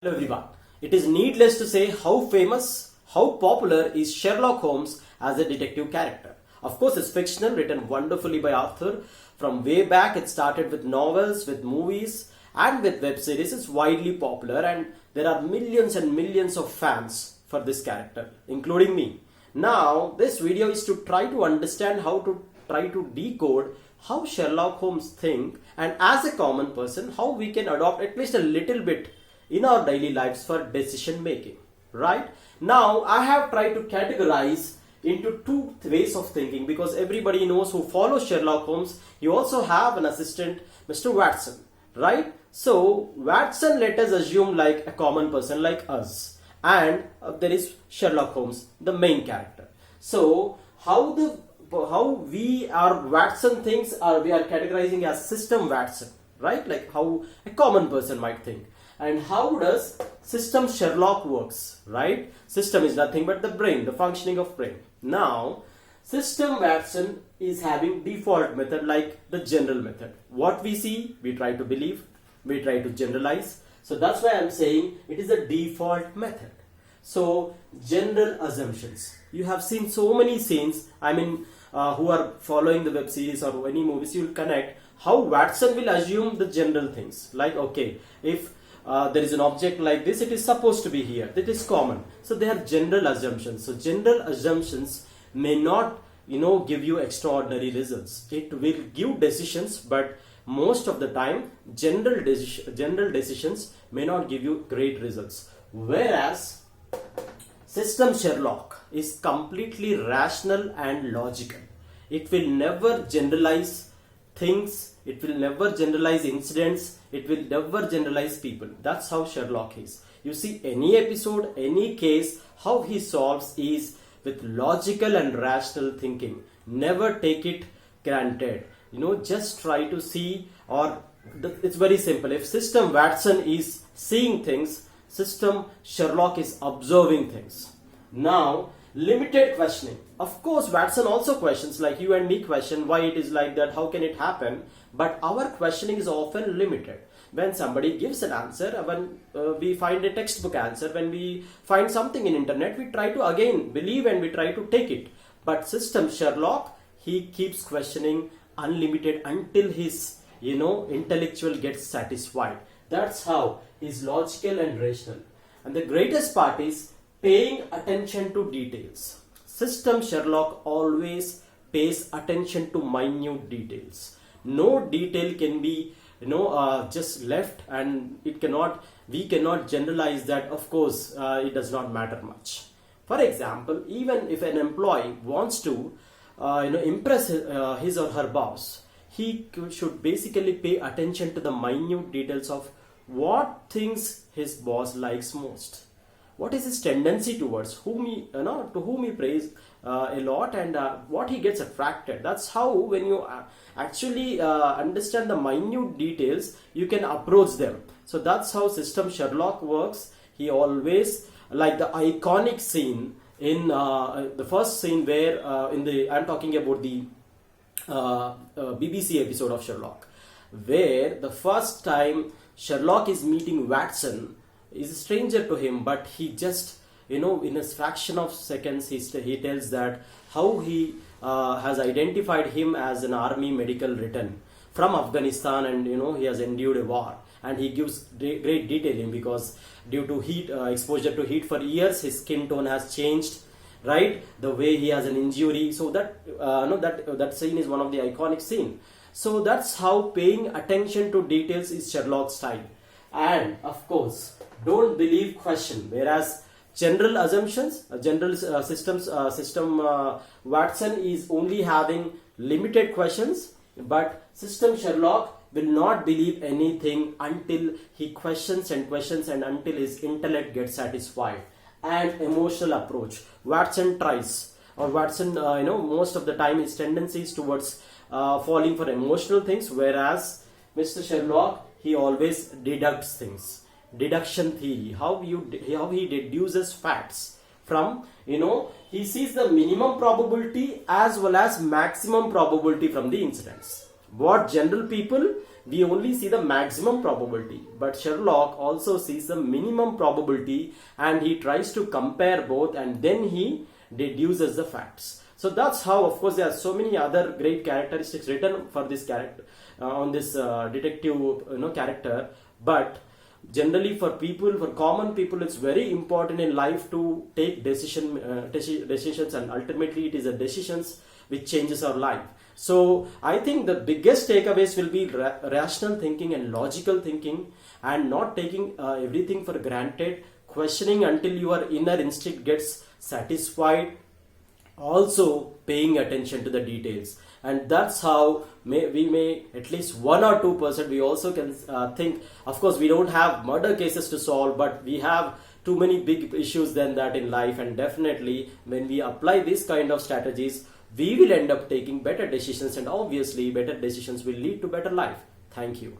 Hello everyone. It is needless to say how famous, how popular is Sherlock Holmes as a detective character. Of course, it's fictional, written wonderfully by Arthur. From way back, it started with novels, with movies, and with web series. It's widely popular, and there are millions and millions of fans for this character, including me. Now, this video is to try to understand how to try to decode how Sherlock Holmes think, and as a common person, how we can adopt at least a little bit in our daily lives for decision making. Right now, I have tried to categorize into two ways of thinking, because everybody knows who follows Sherlock Holmes, you also have an assistant, Mr. Watson, right? So Watson, let us assume like a common person like us, and there is Sherlock Holmes, the main character. So how we are Watson things are we are categorizing as system Watson, right? Like how a common person might think. And how does system Sherlock works, right? System is nothing but the brain, the functioning of brain. Now, system Watson is having default method like the general method. What we see, we try to believe, we try to generalize. So that's why I'm saying it is a default method. So general assumptions. You have seen so many scenes, who are following the web series or any movies, you'll connect how Watson will assume the general things. Like, okay, if there is an object like this, it is supposed to be here. That is common. So they are general assumptions. So general assumptions may not, give you extraordinary results. It will give decisions, but most of the time, general decisions may not give you great results. Whereas system Sherlock is completely rational and logical. It will never generalize things, it will never generalize incidents, it will never generalize people. That's how Sherlock is. You see, any episode, any case, how he solves is with logical and rational thinking. Never take it granted. Just try to see, it's very simple. If system Watson is seeing things, system Sherlock is observing things. Now, limited questioning. Of course, Watson also questions, like you and me question why it is like that, how can it happen? But our questioning is often limited. When somebody gives an answer, when we find a textbook answer, when we find something in internet, we try to again believe and we try to take it. But system Sherlock, he keeps questioning unlimited until his intellectual gets satisfied. That's how he's logical and rational. And the greatest part is paying attention to details. System Sherlock always pays attention to minute details. No detail can be just left, and we cannot generalize that. Of course, it does not matter much. For example, even if an employee wants to impress his or her boss, he should basically pay attention to the minute details of what things his boss likes most. What is his tendency towards, to whom he praise a lot, and what he gets attracted. That's how, when you actually understand the minute details, you can approach them. So that's how system Sherlock works. He always, like the iconic scene in the first scene where I'm talking about the BBC episode of Sherlock, where the first time Sherlock is meeting Watson, is a stranger to him, but he just in a fraction of seconds he tells that how he has identified him as an army medical returned from Afghanistan, and he has endured a war, and he gives great detailing because due to heat exposure to heat for years, his skin tone has changed, right? The way he has an injury. So that scene is one of the iconic scene. So that's how paying attention to details is Sherlock's style. And of course, don't believe, question. Whereas general assumptions, system Watson is only having limited questions, but system Sherlock will not believe anything until he questions and until his intellect gets satisfied. And emotional approach. Watson tries, or Watson, most of the time his tendency is towards falling for emotional things, whereas Mr. Sherlock, he always deducts things. Deduction theory, how he deduces facts from, he sees the minimum probability as well as maximum probability from the incidents. What general people we only see the maximum probability, but Sherlock also sees the minimum probability, and he tries to compare both, and then he deduces the facts. So that's how, of course, there are so many other great characteristics written for this character, on this detective character. But generally, for people, for common people, it's very important in life to take decisions, and ultimately it is the decisions which changes our life. So I think the biggest takeaways will be rational thinking and logical thinking, and not taking everything for granted, questioning until your inner instinct gets satisfied, also paying attention to the details. And that's how we may, at least 1 or 2%, we also can think. Of course, we don't have murder cases to solve, but we have too many big issues than that in life, and definitely when we apply these kind of strategies, we will end up taking better decisions, and obviously better decisions will lead to better life. Thank you.